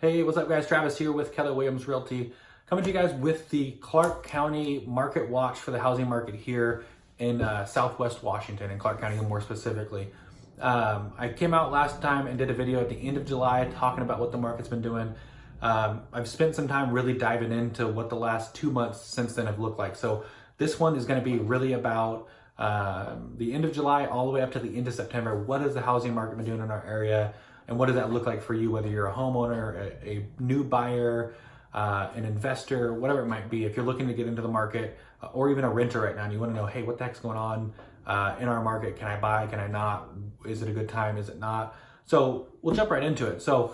Hey, what's up guys? Travis here with Keller Williams Realty. Coming to you guys with the Clark County Market Watch for the housing market here in Southwest Washington, in Clark County more specifically. I came out last time and did a video at the end of July talking about what the market's been doing. I've spent some time really diving into what the last 2 months since then have looked like. So this one is going to be really about the end of July all the way up to the end of September. What has the housing market been doing in our area? And what does that look like for you, whether you're a homeowner, a new buyer, an investor, whatever it might be. If you're looking to get into the market or even a renter right now and you want to know, hey, what the heck's going on in our market? Can I buy? Can I not? Is it a good time? Is it not? So we'll jump right into it. So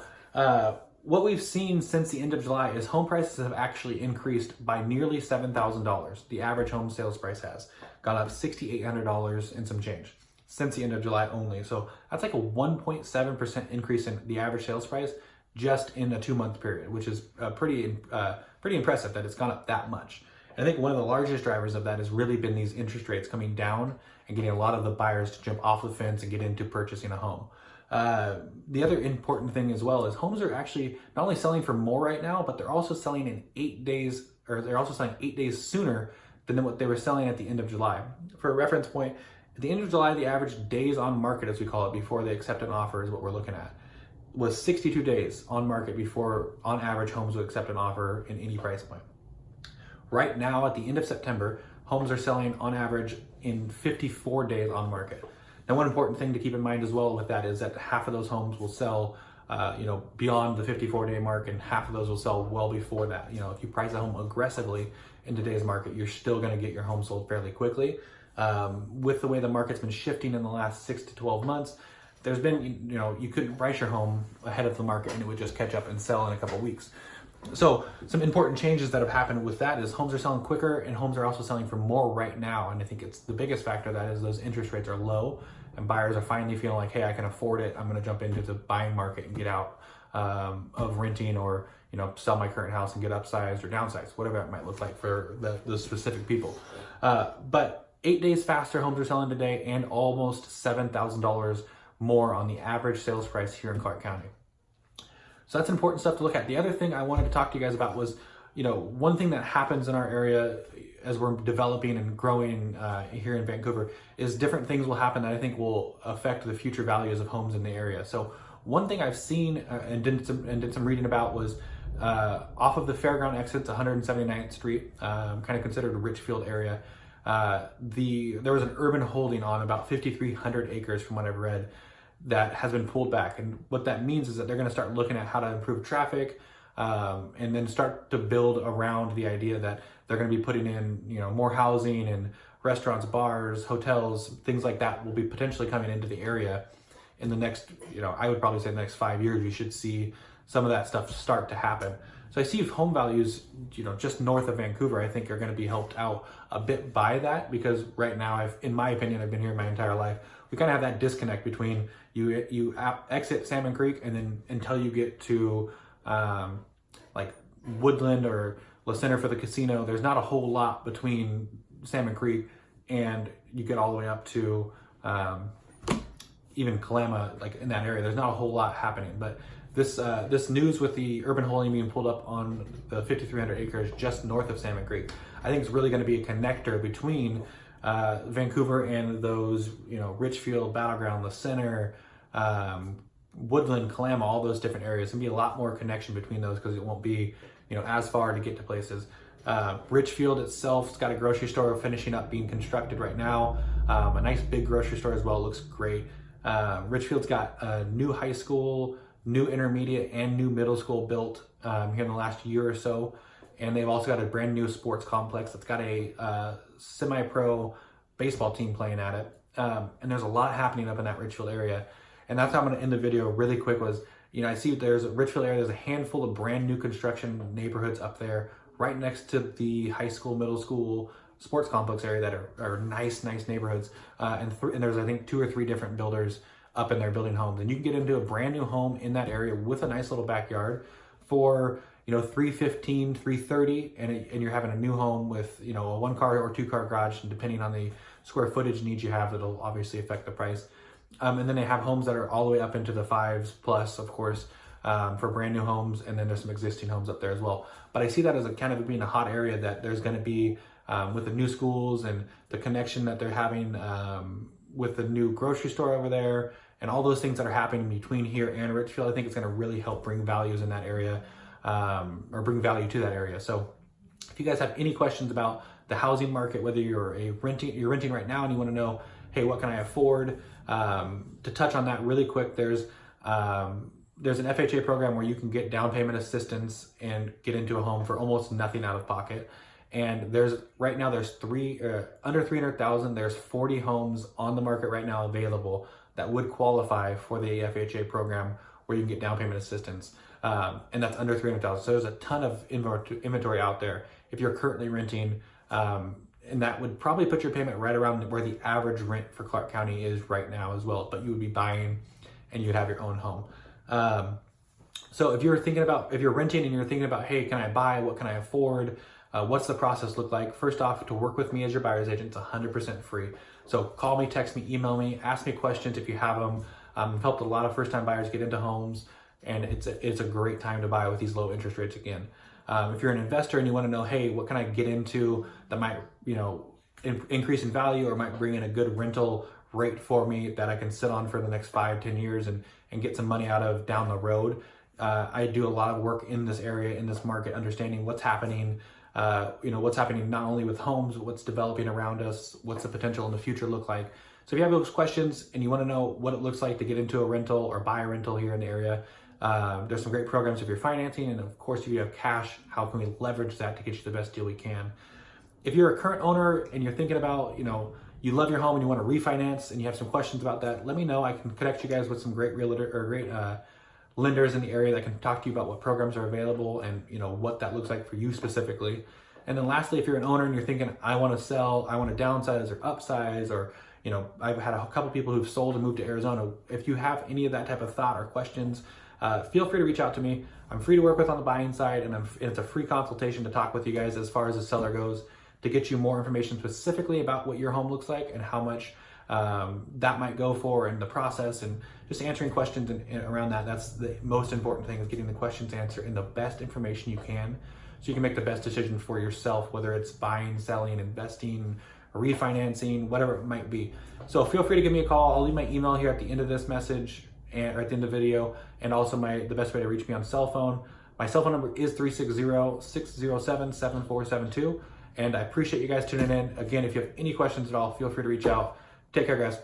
what we've seen since the end of July is home prices have actually increased by nearly $7,000. The average home sales price has gone up $6,800 and some change since the end of July only. So that's like a 1.7% increase in the average sales price just in a 2-month period, which is pretty impressive that it's gone up that much. And I think one of the largest drivers of that has really been these interest rates coming down and getting a lot of the buyers to jump off the fence and get into purchasing a home. The other important thing as well is homes are actually not only selling for more right now, but they're also selling in 8 days, or they're also selling 8 days sooner than what they were selling at the end of July. For a reference point, at the end of July, the average days on market, as we call it, before they accept an offer is what we're looking at, was 62 days on market before, on average, homes would accept an offer in any price point. Right now, at the end of September, homes are selling on average in 54 days on market. Now, one important thing to keep in mind as well with that is that half of those homes will sell beyond the 54-day mark, and half of those will sell well before that. If you price a home aggressively in today's market, you're still going to get your home sold fairly quickly. With the way the market's been shifting in the last 6 to 12 months, there's been, you couldn't price your home ahead of the market and it would just catch up and sell in a couple of weeks. So some important changes that have happened with that is homes are selling quicker and homes are also selling for more right now. And I think it's the biggest factor that is those interest rates are low and buyers are finally feeling like, hey, I can afford it. I'm going to jump into the buying market and get out of renting, or sell my current house and get upsized or downsized, whatever it might look like for the specific people. But 8 days faster homes are selling today, and almost $7,000 more on the average sales price here in Clark County. So that's important stuff to look at. The other thing I wanted to talk to you guys about was, one thing that happens in our area as we're developing and growing here in Vancouver is different things will happen that I think will affect the future values of homes in the area. So one thing I've seen and did some reading about was off of the Fairground exits, 179th Street, kind of considered a Richfield area. There was an urban holding on about 5,300 acres from what I've read that has been pulled back. And what that means is that they're going to start looking at how to improve traffic and then start to build around the idea that they're going to be putting in, more housing and restaurants, bars, hotels, things like that will be potentially coming into the area in the next, I would probably say the next 5 years. You should see some of that stuff start to happen. So I see home values, just north of Vancouver, I think are going to be helped out a bit by that, because right now, in my opinion, I've been here my entire life. We kind of have that disconnect between you exit Salmon Creek and then until you get to like Woodland or La Center for the casino, there's not a whole lot between Salmon Creek and you get all the way up to even Kalama, like in that area. There's not a whole lot happening, but this news with the urban holding being pulled up on the 5,300 acres just north of Salmon Creek, I think it's really going to be a connector between Vancouver and those, Richfield, Battleground, the Center, Woodland, Kalama, all those different areas. There'll be a lot more connection between those because it won't be, as far to get to places. Richfield itself's got a grocery store finishing up being constructed right now. A nice big grocery store as well. It looks great. Richfield's got a new high school, new intermediate, and new middle school built here in the last year or so. And they've also got a brand new sports complex that's got a semi-pro baseball team playing at it. And there's a lot happening up in that Richfield area. And that's how I'm going to end the video really quick was, I see there's a Richfield area, there's a handful of brand new construction neighborhoods up there right next to the high school, middle school, sports complex area that are nice neighborhoods. And there's, I think, 2 or 3 different builders up in there building homes. And you can get into a brand new home in that area with a nice little backyard for, $315,000, $330,000, and you're having a new home with, a 1-car or 2-car garage, and depending on the square footage needs you have, that'll obviously affect the price. And then they have homes that are all the way up into the 5s plus, of course, for brand new homes, and then there's some existing homes up there as well. But I see that as a kind of being a hot area that there's going to be with the new schools and the connection that they're having with the new grocery store over there and all those things that are happening between here and Richfield. I think it's going to really help bring values in that area or bring value to that area. So if you guys have any questions about the housing market, whether you're renting right now and you want to know, hey, what can I afford? To touch on that really quick, there's an FHA program where you can get down payment assistance and get into a home for almost nothing out of pocket. And right now there's under 300,000. There's 40 homes on the market right now available that would qualify for the FHA program where you can get down payment assistance. And that's under 300,000. So there's a ton of inventory out there if you're currently renting. And that would probably put your payment right around where the average rent for Clark County is right now as well. But you would be buying and you'd have your own home. So if you're renting and you're thinking about, hey, can I buy? What can I afford? What's the process look like? First off, to work with me as your buyer's agent, it's 100% free. So call me, text me, email me, ask me questions if you have them. I've helped a lot of first-time buyers get into homes, and it's a great time to buy with these low interest rates again. If you're an investor and you want to know, hey, what can I get into that might, increase in value or might bring in a good rental rate for me that I can sit on for the next 5-10 years and get some money out of down the road. I do a lot of work in this area, in this market, understanding what's happening, what's happening not only with homes, but what's developing around us, what's the potential in the future look like. So if you have those questions and you want to know what it looks like to get into a rental or buy a rental here in the area, there's some great programs if you're financing, and of course if you have cash, how can we leverage that to get you the best deal we can? If you're a current owner and you're thinking about, you love your home and you want to refinance and you have some questions about that, let me know. I can connect you guys with some great lenders in the area that can talk to you about what programs are available and what that looks like for you specifically. And then lastly, if you're an owner and you're thinking, I want to sell, I want to downsize or upsize, or I've had a couple people who've sold and moved to Arizona. If you have any of that type of thought or questions, feel free to reach out to me. I'm free to work with on the buying side, and it's a free consultation to talk with you guys as far as the seller goes, to get you more information specifically about what your home looks like and how much that might go for and the process, and just answering questions and around that. That's the most important thing, is getting the questions answered and the best information you can, so you can make the best decision for yourself, whether it's buying, selling, investing, or refinancing, whatever it might be. So feel free to give me a call. I'll leave my email here at the end of this message or at the end of the video, and also the best way to reach me on cell phone. My cell phone number is 360-607-7472. And I appreciate you guys tuning in. Again, if you have any questions at all, feel free to reach out. Take care, guys.